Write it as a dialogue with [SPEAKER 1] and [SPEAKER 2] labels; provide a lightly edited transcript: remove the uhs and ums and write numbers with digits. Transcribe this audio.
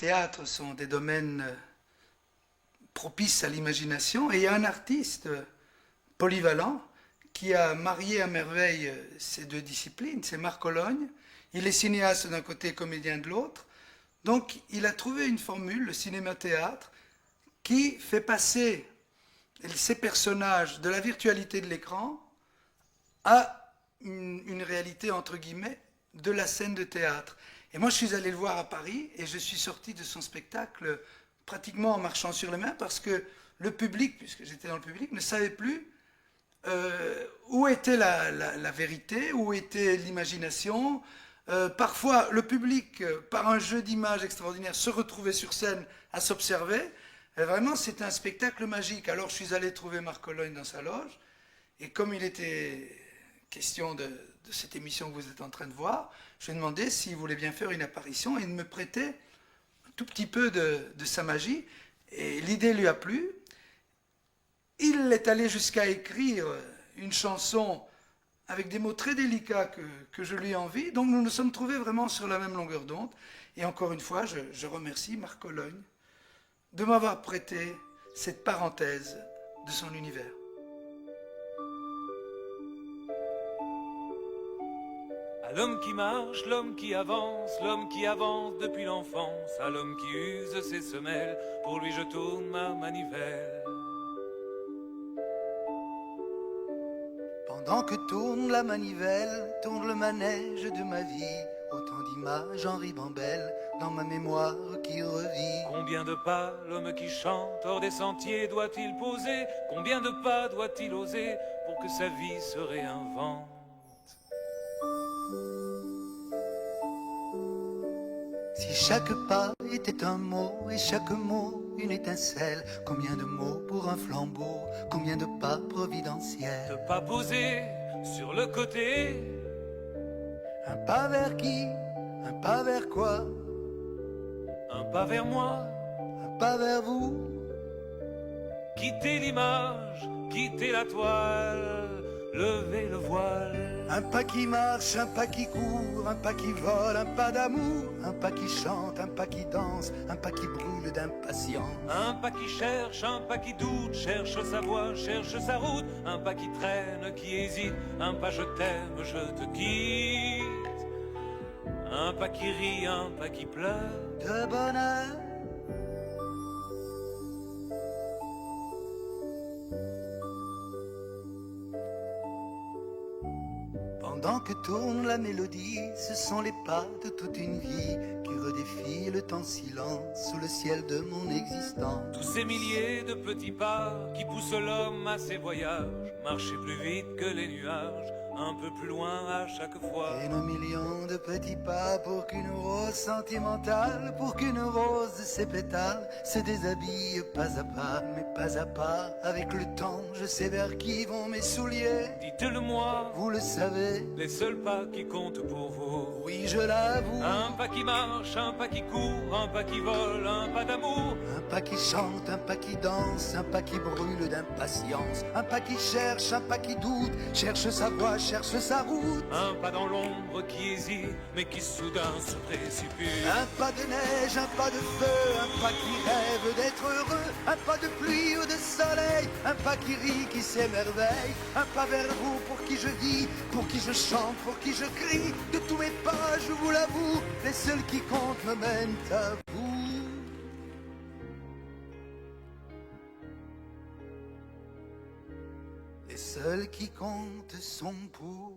[SPEAKER 1] théâtre sont des domaines propices à l'imagination, et il y a un artiste polyvalent qui a marié à merveille ces deux disciplines, c'est Marc Cologne. Il est cinéaste d'un côté et comédien de l'autre. Donc il a trouvé une formule, le cinéma-théâtre, qui fait passer ces personnages de la virtualité de l'écran à une réalité, entre guillemets, de la scène de théâtre. Et moi, je suis allé le voir à Paris et je suis sorti de son spectacle pratiquement en marchant sur les mains parce que le public, puisque j'étais dans le public, ne savait plus où était la vérité, où était l'imagination. Parfois, le public, par un jeu d'images extraordinaire, se retrouvait sur scène à s'observer. Vraiment, c'était un spectacle magique. Alors, je suis allé trouver Marc Cologne dans sa loge. Et comme il était question de cette émission que vous êtes en train de voir, je lui ai demandé s'il voulait bien faire une apparition et de me prêter un tout petit peu de sa magie. Et l'idée lui a plu. Il est allé jusqu'à écrire une chanson avec des mots très délicats que je lui envie. Donc nous nous sommes trouvés vraiment sur la même longueur d'onde. Et encore une fois, je remercie Marc Cologne de m'avoir prêté cette parenthèse de son univers.
[SPEAKER 2] À l'homme qui marche, l'homme qui avance depuis l'enfance, à l'homme qui use ses semelles, pour lui je tourne ma manivelle.
[SPEAKER 3] Pendant que tourne la manivelle, tourne le manège de ma vie, autant d'images en ribambelle dans ma mémoire qui revit.
[SPEAKER 2] Combien de pas l'homme qui chante hors des sentiers doit-il poser? Combien de pas doit-il oser pour que sa vie se réinvente?
[SPEAKER 3] Si chaque pas était un mot et chaque mot une étincelle, combien de mots pour un flambeau, combien de pas providentiels.
[SPEAKER 2] De pas poser sur le côté.
[SPEAKER 3] Un pas vers qui? Un pas vers quoi?
[SPEAKER 2] Un pas vers moi.
[SPEAKER 3] Un pas vers vous?
[SPEAKER 2] Quitter l'image, quitter la toile, lever le voile.
[SPEAKER 3] Un pas qui marche, un pas qui court, un pas qui vole, un pas d'amour, un pas qui chante, un pas qui danse, un pas qui brûle d'impatience.
[SPEAKER 2] Un pas qui cherche, un pas qui doute, cherche sa voie, cherche sa route, un pas qui traîne, qui hésite, un pas je t'aime, je te quitte. Un pas qui rit, un pas qui pleure.
[SPEAKER 3] De bonheur. Pendant que tourne la mélodie, ce sont les pas de toute une vie qui redéfilent en silence sous le ciel de mon existence.
[SPEAKER 2] Tous ces milliers de petits pas qui poussent l'homme à ses voyages, marcher plus vite que les nuages, un peu plus loin à chaque fois.
[SPEAKER 3] Et nos millions de petits pas pour qu'une rose sentimentale, pour qu'une rose de ses pétales se déshabille pas à pas, mais pas à pas. Avec le temps, je sais vers qui vont mes souliers.
[SPEAKER 2] Dites-le moi,
[SPEAKER 3] vous le savez,
[SPEAKER 2] les seuls pas qui comptent pour vous.
[SPEAKER 3] Oui, je l'avoue.
[SPEAKER 2] Un pas qui marche, un pas qui court, un pas qui vole, un pas d'amour.
[SPEAKER 3] Un pas qui chante, un pas qui danse, un pas qui brûle d'impatience. Un pas qui cherche, un pas qui doute, cherche sa voie, cherche sa route.
[SPEAKER 2] Un pas dans l'ombre qui hésite, mais qui soudain se précipite.
[SPEAKER 3] Un pas de neige, un pas de feu, un pas qui rêve d'être heureux. Un pas de pluie ou de soleil, un pas qui rit, qui s'émerveille. Un pas vers vous pour qui je vis, pour qui je chante, pour qui je crie. De tous mes pas, je vous l'avoue, les seuls qui comptent me mènent à vous. Les seuls qui comptent sont pour